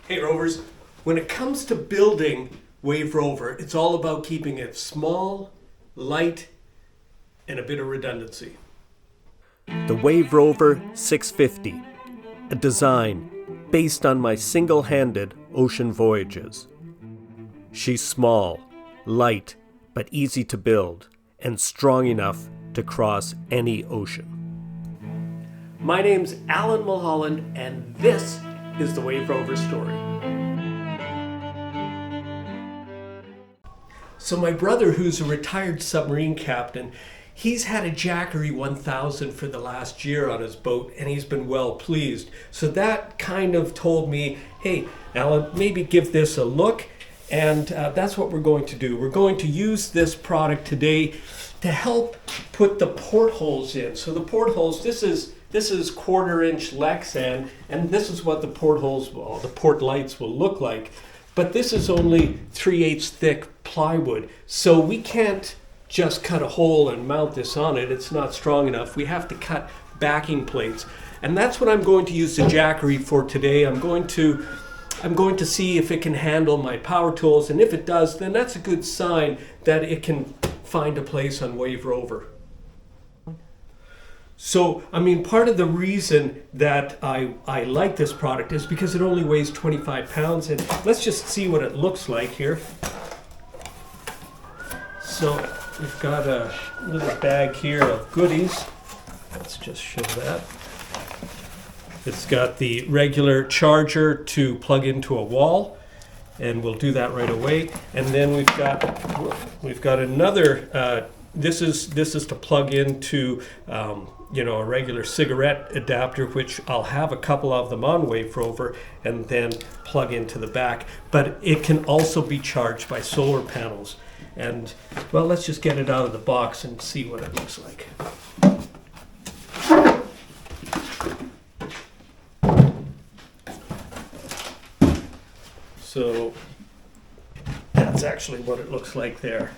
Hey Rovers, when it comes to building Wave Rover, it's all about keeping it small, light, and a bit of redundancy. The Wave Rover 650, a design based on my single-handed ocean voyages. She's small, light, but easy to build, and strong enough to cross any ocean. My name's Alan Mulholland, and this is the Wave Rover story. So my brother, who's a retired submarine captain, he's had a Jackery 1000 for the last year on his boat, and he's been well pleased. So that kind of told me, hey, Alan, maybe give this a look, and that's what we're going to do. We're going to use this product today to help put the portholes in. So the portholes, this is 1/4-inch Lexan, and this is what the portholes, well, the port lights will look like. But this is only 3/8 thick plywood, so we can't just cut a hole and mount this on it. It's not strong enough. We have to cut backing plates, and that's what I'm going to use the Jackery for today. I'm going to see if it can handle my power tools, and if it does, then that's a good sign that it can find a place on Wave Rover. So, I mean, part of the reason that I like this product is because it only weighs 25 pounds, and let's just see what it looks like here. So, we've got a little bag here of goodies. Let's just show that. It's got the regular charger to plug into a wall, and we'll do that right away. And then we've got another. This is to plug into a regular cigarette adapter, which I'll have a couple of them on Wave Rover, and then plug into the back. But it can also be charged by solar panels. And well, let's just get it out of the box and see what it looks like. So that's actually what it looks like there.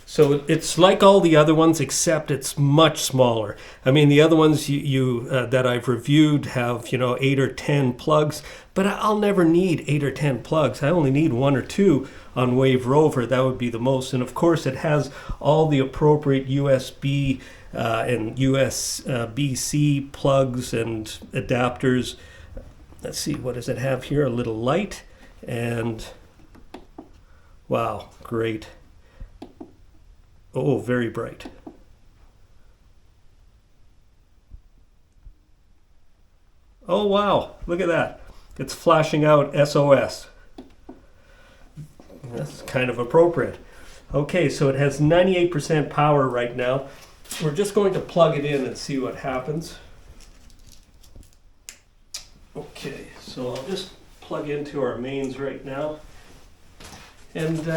So it's like all the other ones, except it's much smaller. I mean, the other ones that I've reviewed have 8 or 10 plugs, but I'll never need 8 or 10 plugs. I only need 1 or 2 on Wave Rover. That would be the most. And of course, it has all the appropriate USB and USB-C plugs and adapters. Let's see, what does it have here? A little light, and wow, great. Oh, very bright. Oh, wow, look at that. It's flashing out SOS. That's kind of appropriate. Okay, so it has 98% power right now. We're just going to plug it in and see what happens. Okay, so I'll just plug into our mains right now. And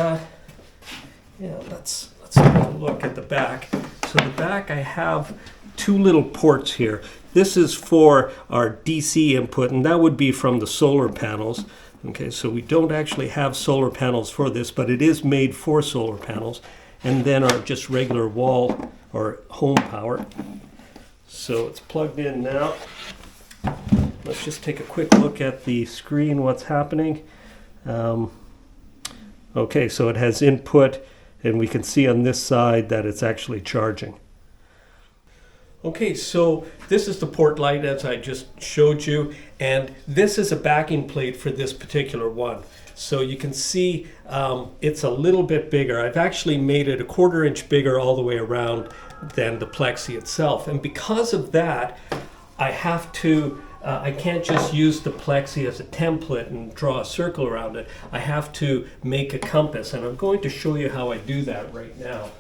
let's have a look at the back. So the back, I have 2 little ports here. This is for our DC input, and that would be from the solar panels. Okay, so we don't actually have solar panels for this, but it is made for solar panels. And then our just regular wall or home power. So it's plugged in now. Let's just take a quick look at the screen, what's happening. Okay, so it has input, and we can see on this side that it's actually charging. Okay, so this is the port light as I just showed you, and this is a backing plate for this particular one. So you can see it's a little bit bigger. I've actually made it a 1/4-inch bigger all the way around than the plexi itself. And because of that, I can't just use the plexi as a template and draw a circle around it. I have to make a compass, and I'm going to show you how I do that right now.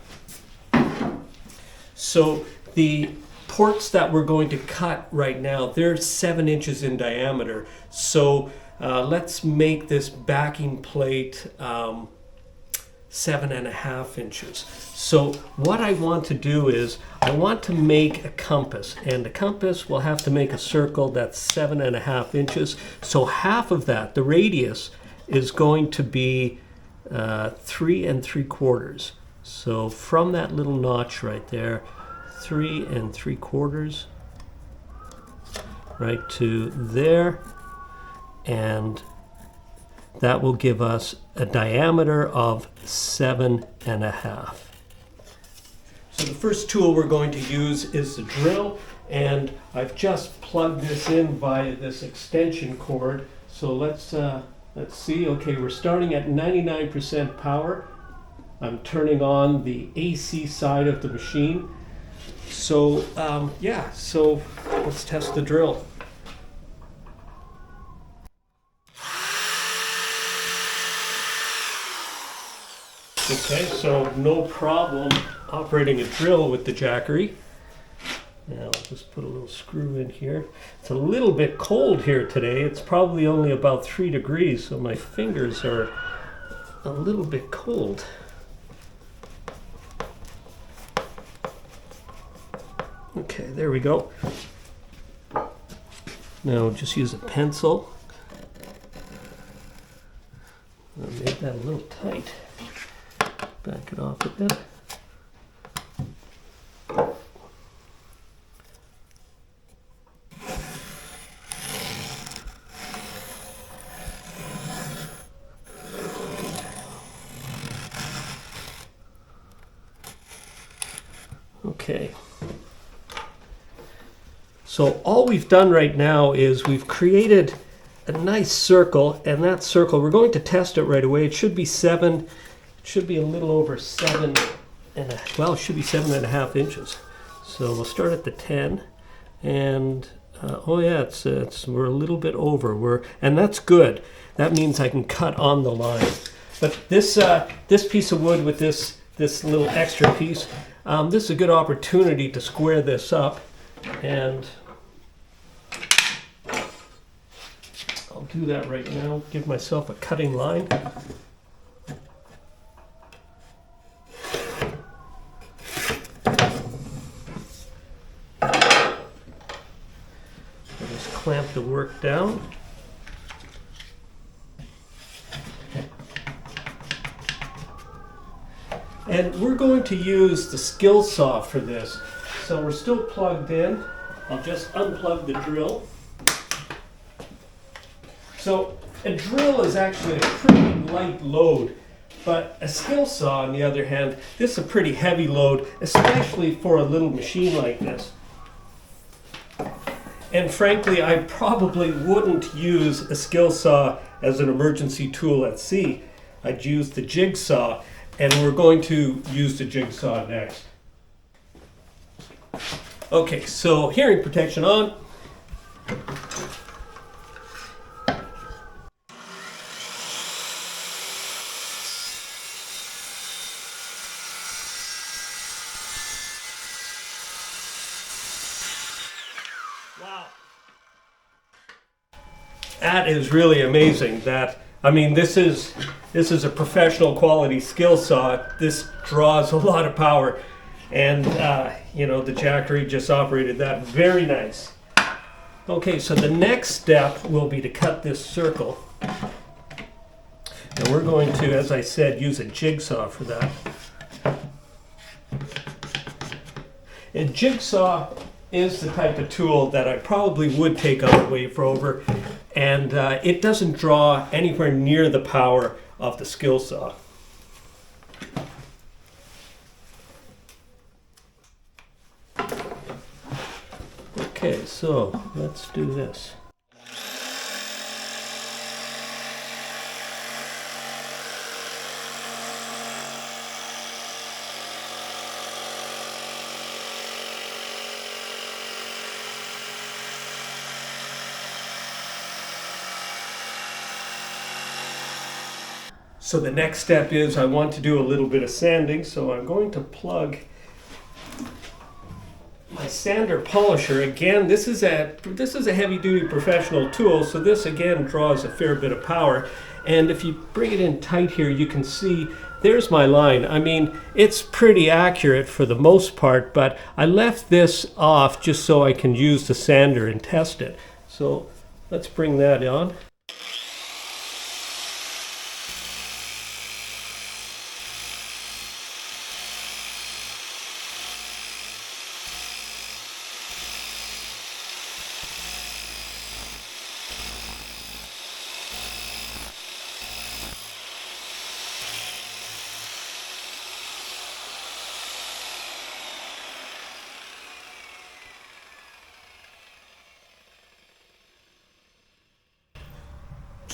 So the ports that we're going to cut right now, they're 7 inches in diameter. So let's make this backing plate 7.5 inches. So what I want to do is I want to make a compass, and the compass will have to make a circle that's 7.5 inches. So half of that, the radius, is going to be 3 3/4. So from that little notch right there, 3 3/4, right to there, and that will give us a diameter of 7.5. So the first tool we're going to use is the drill, and I've just plugged this in via this extension cord. So let's see. Okay, we're starting at 99% power. I'm turning on the AC side of the machine. So yeah, so let's test the drill. Okay, so no problem operating a drill with the Jackery. Now I'll just put a little screw in here. It's a little bit cold here today. It's probably only about 3 degrees, so my fingers are a little bit cold. Okay, there we go. Now just use a pencil. I made that a little tight. Back it off a bit. Okay. So all we've done right now is we've created a nice circle, and that circle, we're going to test it right away. It should be 7, it should be a little over 7 and a, well, it should be 7.5 inches. So we'll start at the 10, and oh yeah, we're a little bit over. And that's good. That means I can cut on the line. But this piece of wood with this little extra piece, this is a good opportunity to square this up, and I'll do that right now. Give myself a cutting line. Just clamp the work down. And we're going to use the skill saw for this. So we're still plugged in. I'll just unplug the drill. So a drill is actually a pretty light load, but a skill saw, on the other hand, this is a pretty heavy load, especially for a little machine like this. And frankly, I probably wouldn't use a skill saw as an emergency tool at sea. I'd use the jigsaw, and we're going to use the jigsaw next. Okay, so hearing protection on. Wow. That is really amazing. I mean, this is a professional quality skill saw. This draws a lot of power, and you know, the Jackery just operated that very nice. Okay, so the next step will be to cut this circle, and we're going to, as I said, use a jigsaw for that. A jigsaw is the type of tool that I probably would take on a Wave Rover, and it doesn't draw anywhere near the power of the skill saw. Okay, so let's do this. So the next step is I want to do a little bit of sanding, so I'm going to plug my sander polisher. Again, this is a heavy-duty professional tool, so this again draws a fair bit of power. And if you bring it in tight here, you can see there's my line. I mean, it's pretty accurate for the most part, but I left this off just so I can use the sander and test it. So let's bring that on.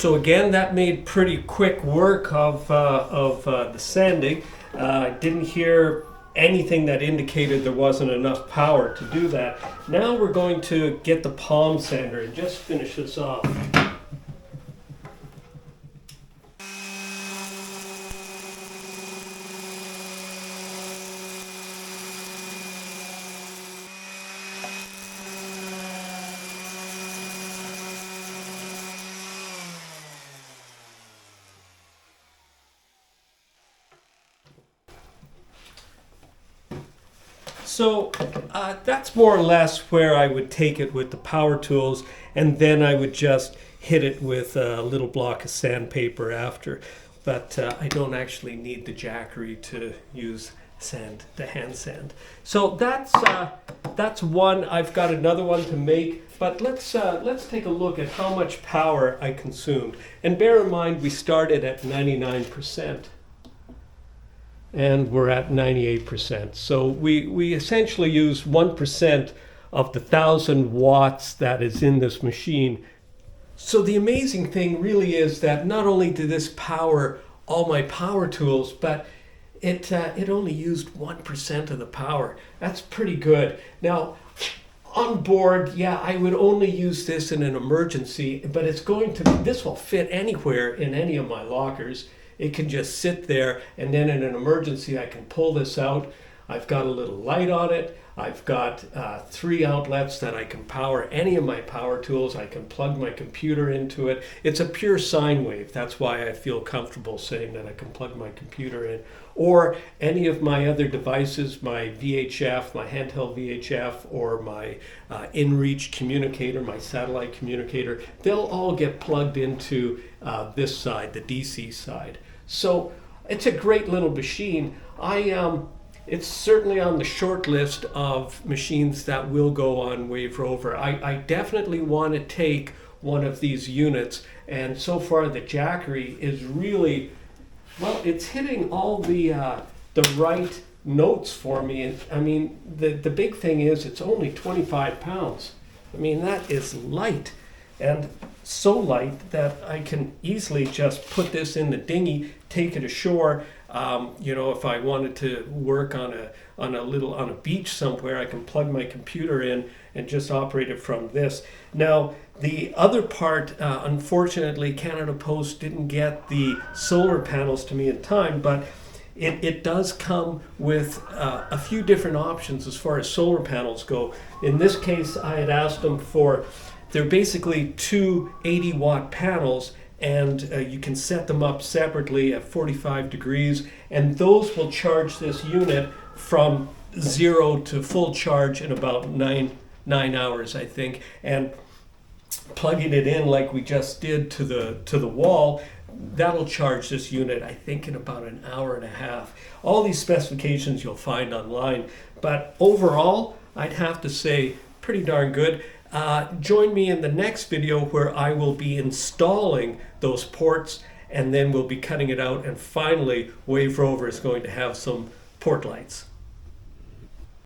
So again, that made pretty quick work of the sanding. I didn't hear anything that indicated there wasn't enough power to do that. Now we're going to get the palm sander and just finish this off. So that's more or less where I would take it with the power tools, and then I would just hit it with a little block of sandpaper after. But I don't actually need the Jackery to use the hand sand. So that's one. I've got another one to make, but let's take a look at how much power I consumed. And bear in mind, we started at 99%. And we're at 98%. So we essentially use 1% of the 1,000 watts that is in this machine. So the amazing thing really is that not only did this power all my power tools, but it only used 1% of the power. That's pretty good. Now, on board, yeah, I would only use this in an emergency, but this will fit anywhere in any of my lockers. It can just sit there, and then in an emergency I can pull this out. I've got a little light on it. I've got 3 outlets that I can power any of my power tools. I can plug my computer into it. It's a pure sine wave. That's why I feel comfortable saying that I can plug my computer in. Or any of my other devices, my VHF, my handheld VHF, or my InReach communicator, my satellite communicator, they'll all get plugged into this side, the DC side. So it's a great little machine. It's certainly on the short list of machines that will go on Wave Rover. I definitely want to take one of these units, and so far the Jackery is really, well, it's hitting all the right notes for me. And I mean, the big thing is it's only 25 pounds. I mean, that is light, and so light that I can easily just put this in the dinghy, take it ashore. If I wanted to work on a beach somewhere, I can plug my computer in and just operate it from this. Now, the other part, unfortunately, Canada Post didn't get the solar panels to me in time, but it does come with a few different options as far as solar panels go. In this case, I had asked them they're basically 2 80-watt panels, and you can set them up separately at 45 degrees, and those will charge this unit from 0 to full charge in about 9 hours, I think. And plugging it in like we just did to the wall, that'll charge this unit, I think, in about an hour and a half. All these specifications you'll find online, but overall, I'd have to say pretty darn good. Join me in the next video where I will be installing those ports, and then we'll be cutting it out, and finally Wave Rover is going to have some port lights.